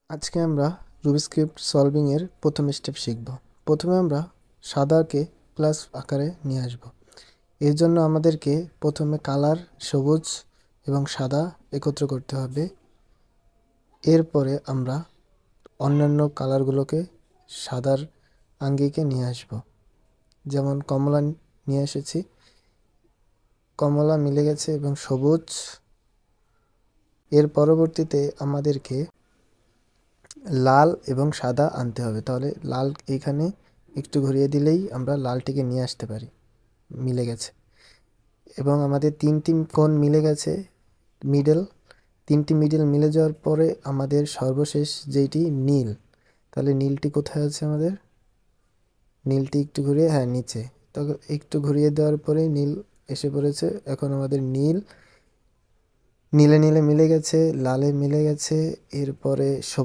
আজকে আমরা Rubik's cube solving এর প্রথম স্টেপ শিখব। প্রথমে আমরা সাদাকে প্লাস আকারে নিয়ে আসব। এর জন্য আমাদেরকে প্রথমে কালার সবুজ এবং সাদা একত্র করতে হবে। এরপরে আমরা অন্যান্য কালারগুলোকে সাদার আঙ্গিকে নিয়ে আসব। যেমন কমলা নিয়ে এসেছি, কমলা মিলে গেছে এবং সবুজ। এর পরবর্তীতে আমাদেরকে লাল এবং সাদা আনতে হবে। তাহলে লাল এইখানে একটু ঘুরিয়ে দিলেই আমরা লালটিকে নিয়ে আসতে পারি, মিলে গেছে। এবং আমাদের তিনটি কোণ মিলে গেছে, তিনটি মিডল মিলে যাওয়ার পরে আমাদের সর্বশেষ যেইটি নীল। তাহলে নীলটি কোথায় আছে আমাদের? নীলটি একটু ঘুরিয়ে, হ্যাঁ নিচে। তো একটু ঘুরিয়ে দেওয়ার পরে নীল এসে পড়েছে। এখন আমাদের নীলে নীলে মিলে গেছে, লালে মিলে গেছে। এরপরে